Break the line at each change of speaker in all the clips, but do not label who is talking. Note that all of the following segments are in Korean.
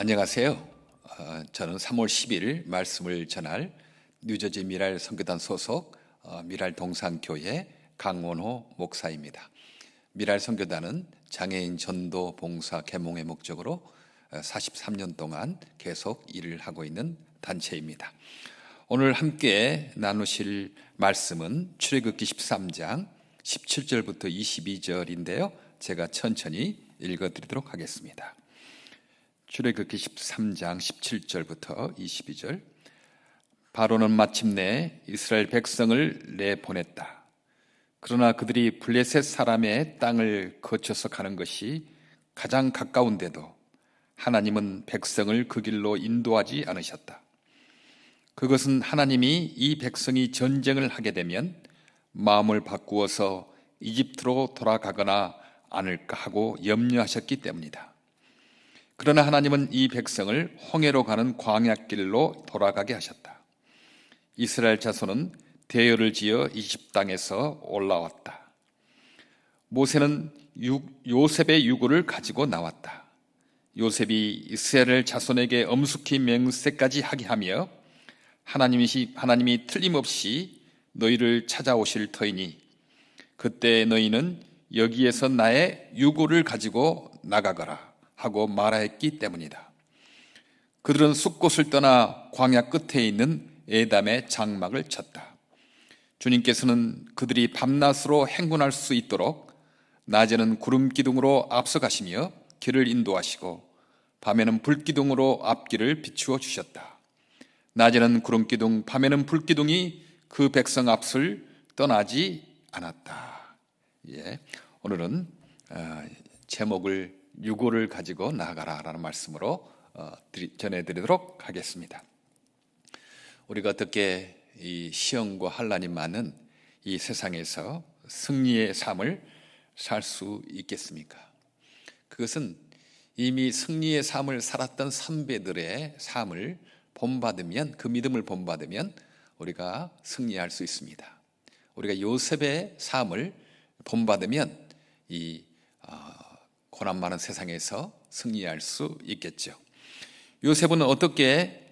안녕하세요. 저는 3월 10일 말씀을 전할 뉴저지 미랄 선교단 소속 미랄 동산교회 강원호 목사입니다. 미랄 선교단은 장애인 전도 봉사 계몽의 목적으로 43년 동안 계속 일을 하고 있는 단체입니다. 오늘 함께 나누실 말씀은 출애굽기 13장 17절부터 22절인데요. 제가 천천히 읽어드리도록 하겠습니다. 출애굽기 13장 17절부터 22절. 바로는 마침내 이스라엘 백성을 내보냈다. 그러나 그들이 블레셋 사람의 땅을 거쳐서 가는 것이 가장 가까운데도 하나님은 백성을 그 길로 인도하지 않으셨다. 그것은 하나님이 이 백성이 전쟁을 하게 되면 마음을 바꾸어서 이집트로 돌아가거나 않을까 하고 염려하셨기 때문이다. 그러나 하나님은 이 백성을 홍해로 가는 광야길로 돌아가게 하셨다. 이스라엘 자손은 대열을 지어 이집트 땅에서 올라왔다. 모세는 요셉의 유고를 가지고 나왔다. 요셉이 이스라엘 자손에게 엄숙히 맹세까지 하게 하며 하나님이 틀림없이 너희를 찾아오실 터이니 그때 너희는 여기에서 나의 유고를 가지고 나가거라 하고 말하였기 때문이다. 그들은 숲곳을 떠나 광야 끝에 있는 에담에 장막을 쳤다. 주님께서는 그들이 밤낮으로 행군할 수 있도록 낮에는 구름 기둥으로 앞서가시며 길을 인도하시고 밤에는 불기둥으로 앞길을 비추어 주셨다. 낮에는 구름 기둥, 밤에는 불기둥이 그 백성 앞을 떠나지 않았다. 오늘은 제목을 유고를 가지고 나아가라라는 말씀으로 전해드리도록 하겠습니다. 우리가 어떻게 이 시험과 환난이 많은 이 세상에서 승리의 삶을 살 수 있겠습니까? 그것은 이미 승리의 삶을 살았던 선배들의 삶을 본받으면, 그 믿음을 본받으면 우리가 승리할 수 있습니다. 우리가 요셉의 삶을 본받으면 이 고난 많은 세상에서 승리할 수 있겠죠. 요셉은 어떻게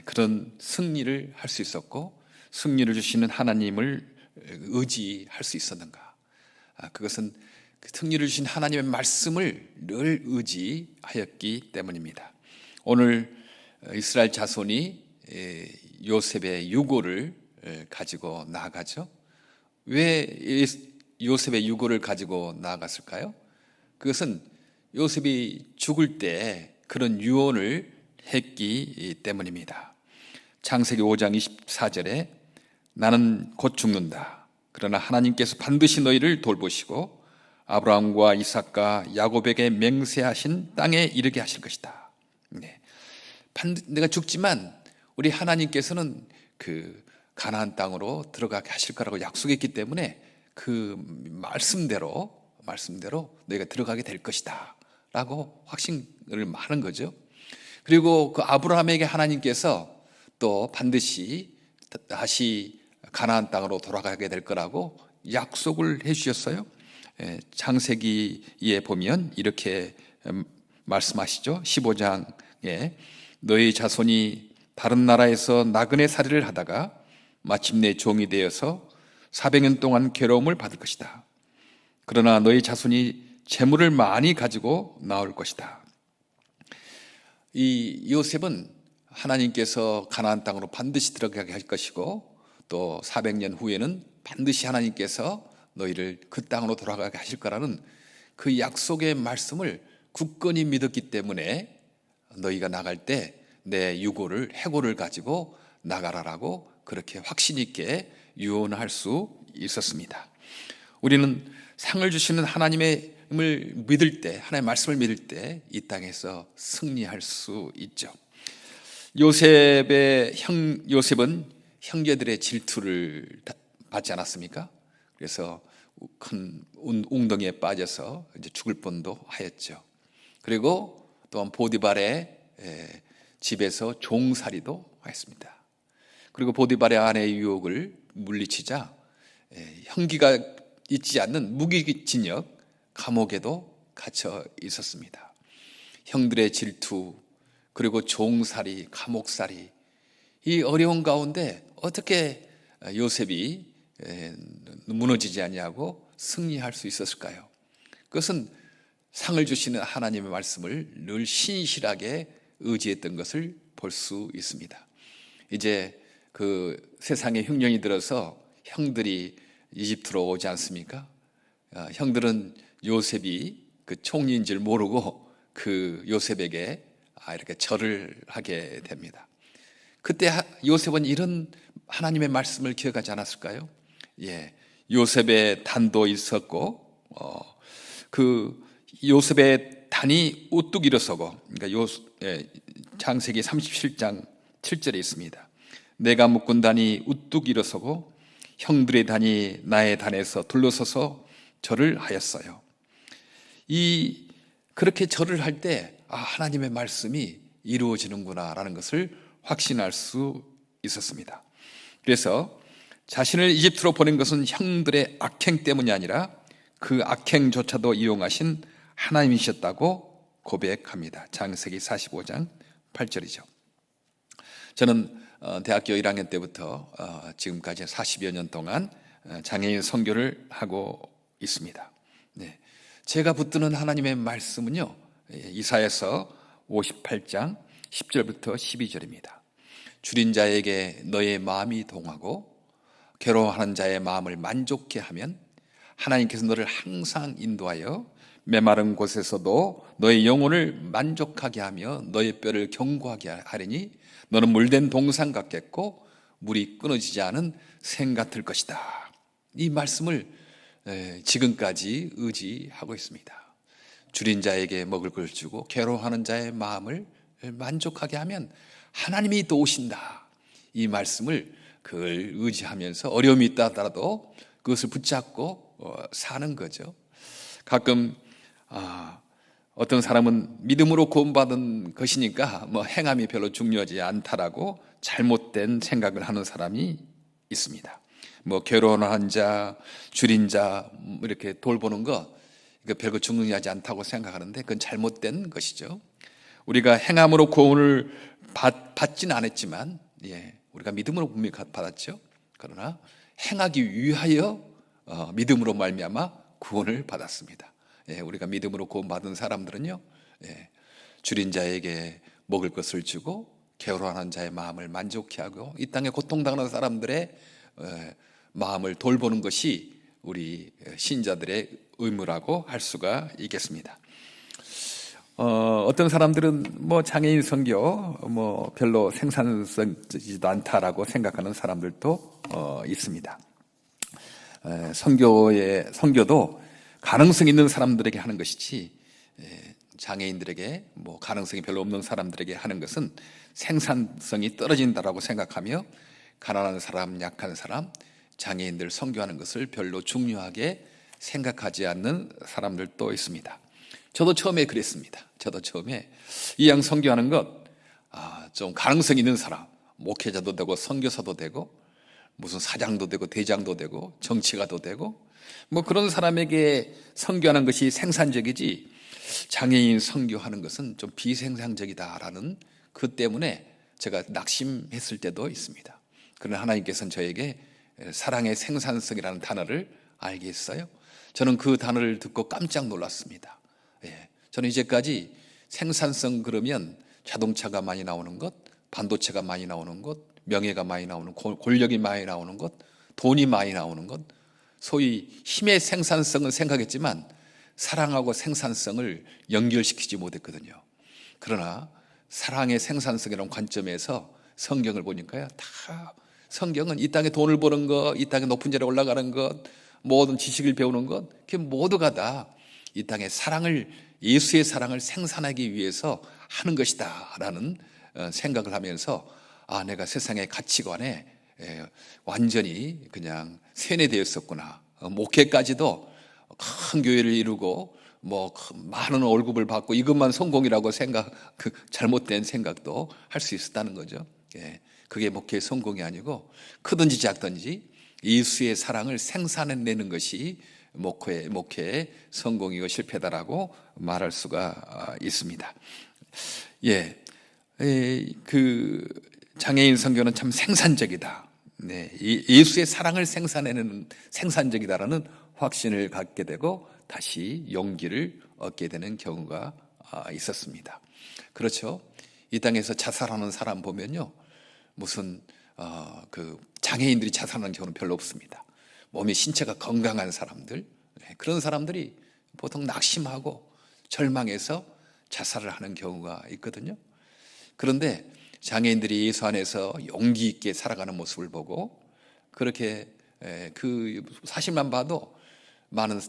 그런 승리를 할 수 있었고 승리를 주시는 하나님을 의지할 수 있었는가? 그것은 승리를 주신 하나님의 말씀을 늘 의지하였기 때문입니다. 오늘 이스라엘 자손이 요셉의 유고를 가지고 나아가죠. 왜 요셉의 유고를 가지고 나아갔을까요? 그것은 요셉이 죽을 때 그런 유언을 했기 때문입니다. 창세기 5장 24절에 나는 곧 죽는다. 그러나 하나님께서 반드시 너희를 돌보시고 아브라함과 이삭과 야곱에게 맹세하신 땅에 이르게 하실 것이다. 내가 죽지만 우리 하나님께서는 그 가나안 땅으로 들어가게 하실 거라고 약속했기 때문에 그 말씀대로 너희가 들어가게 될 것이다 라고 확신을 하는 거죠. 그리고 그 아브라함에게 하나님께서 또 반드시 다시 가나안 땅으로 돌아가게 될 거라고 약속을 해 주셨어요. 창세기에 보면 이렇게 말씀하시죠. 15장에 너희 자손이 다른 나라에서 나그네 살이를 하다가 마침내 종이 되어서 400년 동안 괴로움을 받을 것이다. 그러나 너희 자손이 재물을 많이 가지고 나올 것이다. 이 요셉은 하나님께서 가나안 땅으로 반드시 들어가게 할 것이고 또 400년 후에는 반드시 하나님께서 너희를 그 땅으로 돌아가게 하실 거라는 그 약속의 말씀을 굳건히 믿었기 때문에 너희가 나갈 때 내 유고를 해고를 가지고 나가라라고 그렇게 확신 있게 유언할 수 있었습니다. 우리는 상을 주시는 하나님을 믿을 때, 하나님의 말씀을 믿을 때 이 땅에서 승리할 수 있죠. 요셉은 형제들의 질투를 받지 않았습니까? 그래서 큰 웅덩이에 빠져서 이제 죽을 뻔도 하였죠. 그리고 또한 보디발의 집에서 종살이도 하였습니다. 그리고 보디발의 아내의 유혹을 물리치자 형기가 있지 않는 무기징역 감옥에도 갇혀 있었습니다. 형들의 질투, 그리고 종살이, 감옥살이, 이 어려운 가운데 어떻게 요셉이 무너지지 아니하고 승리할 수 있었을까요? 그것은 상을 주시는 하나님의 말씀을 늘 신실하게 의지했던 것을 볼 수 있습니다. 이제 그 세상에 흉년이 들어서 형들이 이집트로 오지 않습니까? 형들은 요셉이 그 총리인 줄 모르고 그 요셉에게 이렇게 절을 하게 됩니다. 그때 요셉은 이런 하나님의 말씀을 기억하지 않았을까요? 예, 요셉의 단도 있었고, 그 요셉의 단이 우뚝 일어서고, 그러니까 창세기 37장 7절에 있습니다. 내가 묶은 단이 우뚝 일어서고 형들의 단이 나의 단에서 둘러서서 절을 하였어요. 그렇게 절을 할 때 하나님의 말씀이 이루어지는구나라는 것을 확신할 수 있었습니다. 그래서 자신을 이집트로 보낸 것은 형들의 악행 때문이 아니라 그 악행조차도 이용하신 하나님이셨다고 고백합니다. 창세기 45장 8절이죠. 저는 대학교 1학년 때부터 지금까지 40여 년 동안 장애인 선교를 하고 있습니다. 네. 제가 붙드는 하나님의 말씀은요, 이사야서 58장 10절부터 12절입니다. 줄인 자에게 너의 마음이 동하고 괴로워하는 자의 마음을 만족케 하면 하나님께서 너를 항상 인도하여 메마른 곳에서도 너의 영혼을 만족하게 하며 너의 뼈를 견고하게 하리니 너는 물된 동산 같겠고 물이 끊어지지 않은 샘 같을 것이다. 이 말씀을 지금까지 의지하고 있습니다. 줄인 자에게 먹을 걸 주고 괴로워하는 자의 마음을 만족하게 하면 하나님이 도우신다. 이 말씀을 그걸 의지하면서 어려움이 있다 하더라도 그것을 붙잡고 사는 거죠. 가끔 어떤 사람은 믿음으로 구원받은 것이니까 행함이 별로 중요하지 않다라고 잘못된 생각을 하는 사람이 있습니다. 괴로운 자, 줄인 자 이렇게 돌보는 거 이거 별거 중요하지 않다고 생각하는데 그건 잘못된 것이죠. 우리가 행함으로 구원을 받지는 않았지만, 우리가 믿음으로 분명히 받았죠. 그러나 행하기 위하여 믿음으로 말미암아 구원을 받았습니다. 우리가 믿음으로 구원받은 사람들은요, 줄인 자에게 먹을 것을 주고 괴로워하는 자의 마음을 만족케 하고 이 땅에 고통당하는 사람들의 마음을 돌보는 것이 우리 신자들의 의무라고 할 수가 있겠습니다. 어떤 사람들은 장애인 선교 별로 생산성이지도 않다라고 생각하는 사람들도 있습니다. 선교도 가능성 있는 사람들에게 하는 것이지 장애인들에게 가능성이 별로 없는 사람들에게 하는 것은 생산성이 떨어진다라고 생각하며 가난한 사람, 약한 사람, 장애인들 선교하는 것을 별로 중요하게 생각하지 않는 사람들도 있습니다. 저도 처음에 그랬습니다. 저도 처음에 이양 선교하는 것 좀 가능성 있는 사람, 목회자도 되고 선교사도 되고 무슨 사장도 되고 대장도 되고 정치가도 되고 그런 사람에게 선교하는 것이 생산적이지 장애인 선교하는 것은 좀 비생산적이다라는 그 때문에 제가 낙심했을 때도 있습니다. 그러나 하나님께서는 저에게 사랑의 생산성이라는 단어를 알게 했어요. 저는 그 단어를 듣고 깜짝 놀랐습니다. 저는 이제까지 생산성 그러면 자동차가 많이 나오는 것, 반도체가 많이 나오는 것, 명예가 많이 나오는 것, 권력이 많이 나오는 것, 돈이 많이 나오는 것, 소위 힘의 생산성은 생각했지만 사랑하고 생산성을 연결시키지 못했거든요. 그러나 사랑의 생산성이라는 관점에서 성경을 보니까요, 다 성경은 이 땅에 돈을 버는 것, 이 땅에 높은 자리에 올라가는 것, 모든 지식을 배우는 것, 그게 모두가 다 이 땅에 예수의 사랑을 생산하기 위해서 하는 것이다 라는 생각을 하면서 내가 세상의 가치관에 완전히 그냥 세뇌되었었구나. 목회까지도 큰 교회를 이루고 많은 월급을 받고 이것만 성공이라고 잘못된 생각도 할 수 있었다는 거죠. 그게 목회의 성공이 아니고 크든지 작든지 예수의 사랑을 생산해내는 것이 목회의 성공이고 실패다라고 말할 수가 있습니다. 그 장애인 선교는 참 생산적이다. 네, 예수의 사랑을 생산해내는 생산적이다라는 확신을 갖게 되고 다시 용기를 얻게 되는 경우가 있었습니다. 그렇죠. 이 땅에서 자살하는 사람 보면요, 무슨 그 장애인들이 자살하는 경우는 별로 없습니다. 몸이 신체가 건강한 사람들, 그런 사람들이 보통 낙심하고 절망해서 자살을 하는 경우가 있거든요. 그런데 장애인들이 예수 안에서 용기 있게 살아가는 모습을 보고 그렇게 그 사실만 봐도 많은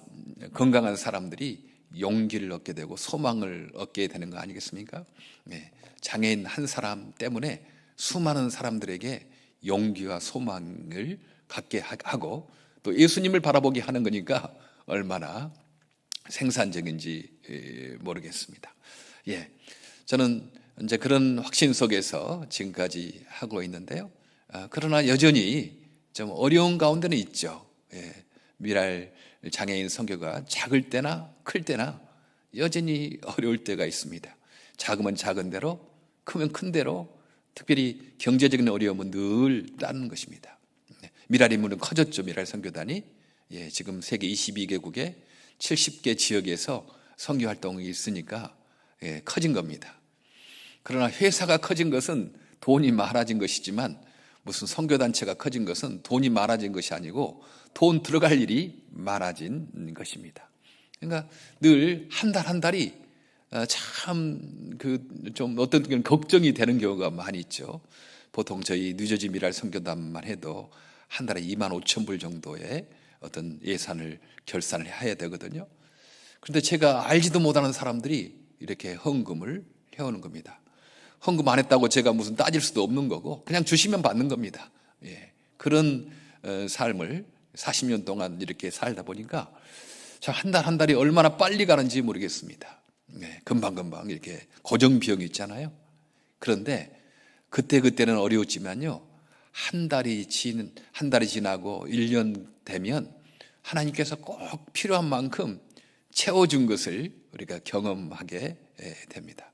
건강한 사람들이 용기를 얻게 되고 소망을 얻게 되는 거 아니겠습니까? 장애인 한 사람 때문에 수많은 사람들에게 용기와 소망을 갖게 하고 또 예수님을 바라보게 하는 거니까 얼마나 생산적인지 모르겠습니다. 저는 이제 그런 확신 속에서 지금까지 하고 있는데요. 그러나 여전히 좀 어려운 가운데는 있죠. 미랄 장애인 선교가 작을 때나 클 때나 여전히 어려울 때가 있습니다. 작으면 작은 대로, 크면 큰 대로, 특별히 경제적인 어려움은 늘 따르는 것입니다. 미랄 인물은 커졌죠. 미랄 선교단이 지금 세계 22개국에 70개 지역에서 선교 활동이 있으니까 커진 겁니다. 그러나 회사가 커진 것은 돈이 많아진 것이지만 무슨 선교단체가 커진 것은 돈이 많아진 것이 아니고 돈 들어갈 일이 많아진 것입니다. 그러니까 늘 한 달 한 달이 참 좀 어떤 경우는 걱정이 되는 경우가 많이 있죠. 보통 저희 뉴저지 미랄 선교단만 해도 한 달에 2만 5천 불 정도의 어떤 예산을 결산을 해야 되거든요. 그런데 제가 알지도 못하는 사람들이 이렇게 헌금을 해오는 겁니다. 헌금 안 했다고 제가 무슨 따질 수도 없는 거고 그냥 주시면 받는 겁니다. 그런 삶을 40년 동안 이렇게 살다 보니까 한 달 한 달이 얼마나 빨리 가는지 모르겠습니다. 금방금방 이렇게 고정 비용이 있잖아요. 그런데 그때는 어려웠지만요, 한 달이 지나고 1년 되면 하나님께서 꼭 필요한 만큼 채워준 것을 우리가 경험하게 됩니다.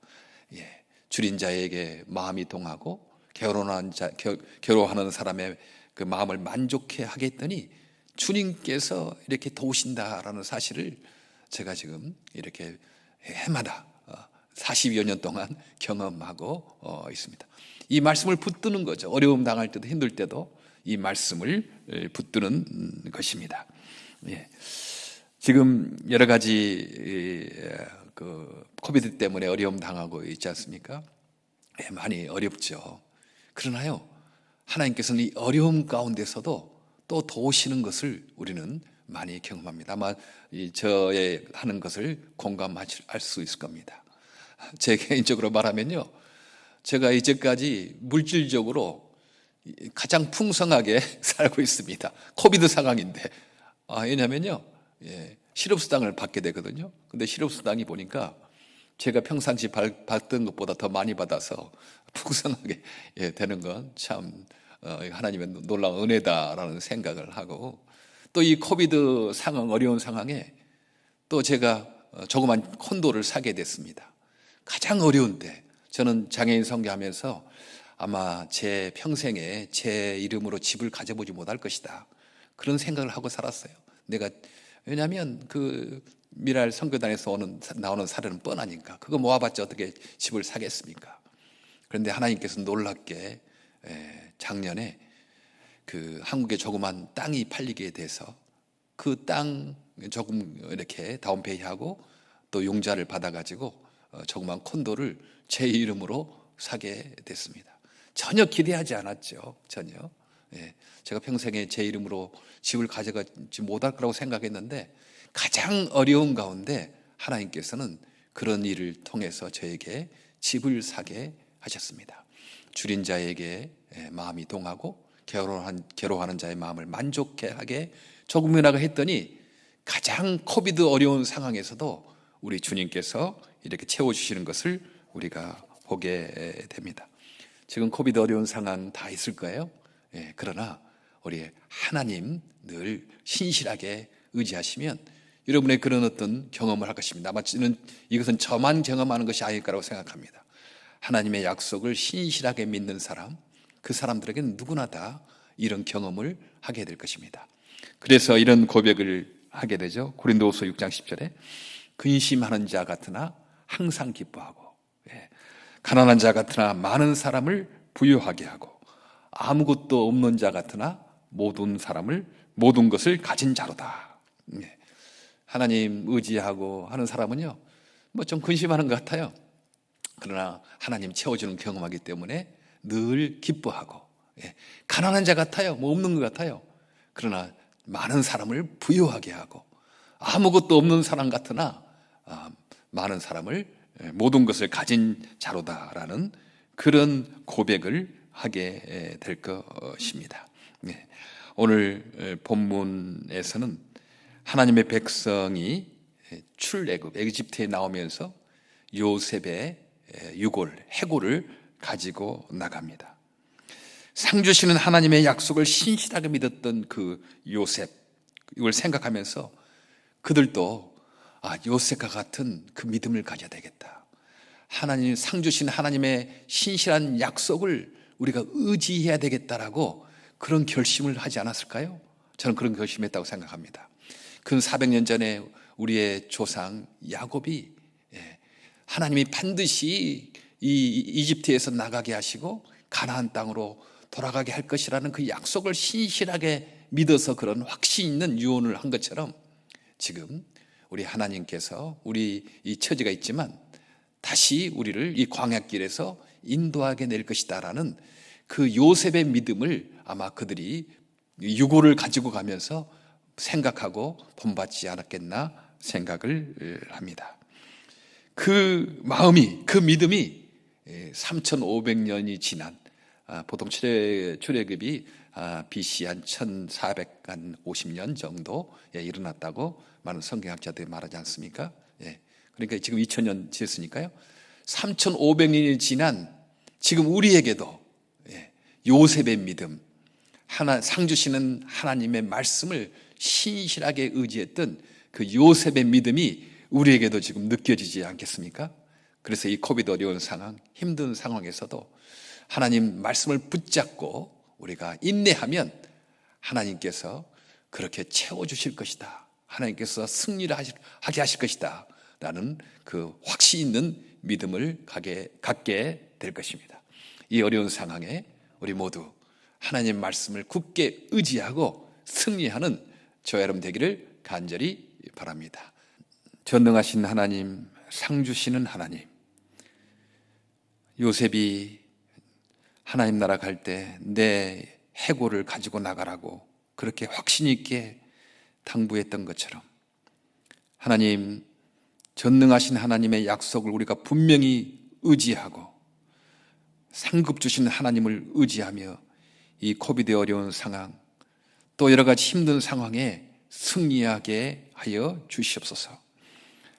줄인 자에게 마음이 동하고 괴로워하는 사람의 그 마음을 만족해 하겠더니 주님께서 이렇게 도우신다라는 사실을 제가 지금 이렇게 해마다 40여 년 동안 경험하고 있습니다. 이 말씀을 붙드는 거죠. 어려움 당할 때도 힘들 때도 이 말씀을 붙드는 것입니다. 지금 여러 가지 그 코비드 때문에 어려움 당하고 있지 않습니까? 많이 어렵죠. 그러나요, 하나님께서는 이 어려움 가운데서도 또 도우시는 것을 우리는 많이 경험합니다. 아마 저의 하는 것을 공감할 수 있을 겁니다. 제 개인적으로 말하면요, 제가 이제까지 물질적으로 가장 풍성하게 살고 있습니다. 코비드 상황인데. 왜냐면요, 실업수당을 받게 되거든요. 근데 실업수당이 보니까 제가 평상시 받던 것보다 더 많이 받아서 풍성하게 되는 건 참 하나님의 놀라운 은혜다라는 생각을 하고, 또 이 코비드 상황, 어려운 상황에 또 제가 조그만 콘도를 사게 됐습니다. 가장 어려운데 저는 장애인 선교하면서 아마 제 평생에 제 이름으로 집을 가져보지 못할 것이다, 그런 생각을 하고 살았어요. 왜냐하면 그 미랄 선교단에서 나오는 사례는 뻔하니까 그거 모아봤자 어떻게 집을 사겠습니까? 그런데 하나님께서 놀랍게 작년에 그 한국에 조그만 땅이 팔리게 돼서 그 땅 조금 이렇게 다운페이하고 또 용자를 받아가지고 조그만 콘도를 제 이름으로 사게 됐습니다. 전혀 기대하지 않았죠. 전혀. 제가 평생에 제 이름으로 집을 가져가지 못할 거라고 생각했는데 가장 어려운 가운데 하나님께서는 그런 일을 통해서 저에게 집을 사게 하셨습니다. 줄인 자에게 마음이 동하고 괴로워하는 자의 마음을 만족해 하게 조금이나마 했더니 가장 코비드 어려운 상황에서도 우리 주님께서 이렇게 채워주시는 것을 우리가 보게 됩니다. 지금 코비드 어려운 상황 다 있을 거예요. 그러나 우리 하나님 늘 신실하게 의지하시면 여러분의 그런 어떤 경험을 할 것입니다. 아마 이것은 저만 경험하는 것이 아닐 거라고 생각합니다. 하나님의 약속을 신실하게 믿는 사람, 그 사람들에게는 누구나 다 이런 경험을 하게 될 것입니다. 그래서 이런 고백을 하게 되죠. 고린도후서 6장 10절에 근심하는 자 같으나 항상 기뻐하고, 가난한 자 같으나 많은 사람을 부유하게 하고, 아무것도 없는 자 같으나 모든 것을 가진 자로다. 하나님 의지하고 하는 사람은요, 뭐 좀 근심하는 것 같아요. 그러나 하나님 채워주는 경험하기 때문에 늘 기뻐하고, 가난한 자 같아요. 뭐 없는 것 같아요. 그러나 많은 사람을 부유하게 하고, 아무것도 없는 사람 같으나 많은 사람을, 모든 것을 가진 자로다라는 그런 고백을 하게 될 것입니다. 오늘 본문에서는 하나님의 백성이 출애굽 에집트에 나오면서 요셉의 해골을 가지고 나갑니다. 상 주시는 하나님의 약속을 신실하게 믿었던 그 요셉, 이걸 생각하면서 그들도 요셉과 같은 그 믿음을 가져야 되겠다. 하나님 상 주신 하나님의 신실한 약속을 우리가 의지해야 되겠다라고 그런 결심을 하지 않았을까요? 저는 그런 결심했다고 생각합니다. 근 400년 전에 우리의 조상 야곱이 하나님이 반드시 이 이집트에서 나가게 하시고 가나안 땅으로 돌아가게 할 것이라는 그 약속을 신실하게 믿어서 그런 확신 있는 유언을 한 것처럼 지금 우리 하나님께서 우리 이 처지가 있지만 다시 우리를 이 광야길에서 인도하게 낼 것이다라는 그 요셉의 믿음을 아마 그들이 유고를 가지고 가면서 생각하고 본받지 않았겠나 생각을 합니다. 그 마음이, 그 믿음이 3,500년이 지난, 보통 출애굽이 BC 한 1450년 정도에 일어났다고 많은 성경학자들이 말하지 않습니까? 그러니까 지금 2000년 지났으니까요. 3,500년이 지난 지금 우리에게도 요셉의 믿음, 상 주시는 하나님의 말씀을 신실하게 의지했던 그 요셉의 믿음이 우리에게도 지금 느껴지지 않겠습니까? 그래서 이 코비드 어려운 상황, 힘든 상황에서도 하나님 말씀을 붙잡고 우리가 인내하면 하나님께서 그렇게 채워주실 것이다. 하나님께서 승리를 하게 하실 것이다. 라는 그 확신 있는 믿음을 갖게 될 것입니다. 이 어려운 상황에 우리 모두 하나님 말씀을 굳게 의지하고 승리하는 저와 여러분 되기를 간절히 바랍니다. 전능하신 하나님, 상 주시는 하나님, 요셉이 하나님 나라 갈 때 내 해골을 가지고 나가라고 그렇게 확신 있게 당부했던 것처럼 하나님, 전능하신 하나님의 약속을 우리가 분명히 의지하고 상급 주시는 하나님을 의지하며 이 코비드의 어려운 상황, 또 여러 가지 힘든 상황에 승리하게 하여 주시옵소서.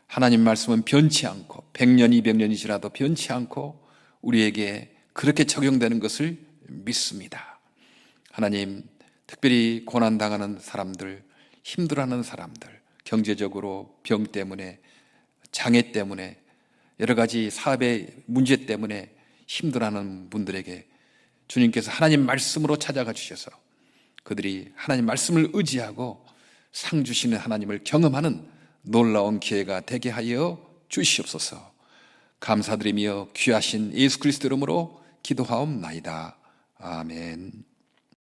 하나님 말씀은 변치 않고 100년, 200년이 지나도 변치 않고 우리에게 그렇게 적용되는 것을 믿습니다. 하나님, 특별히 고난당하는 사람들, 힘들어하는 사람들, 경제적으로 병 때문에, 장애 때문에, 여러 가지 사업의 문제 때문에 힘들어하는 분들에게 주님께서 하나님 말씀으로 찾아가 주셔서 그들이 하나님 말씀을 의지하고 상 주시는 하나님을 경험하는 놀라운 기회가 되게 하여 주시옵소서. 감사드리며 귀하신 예수 그리스도 이름으로 기도하옵나이다. 아멘.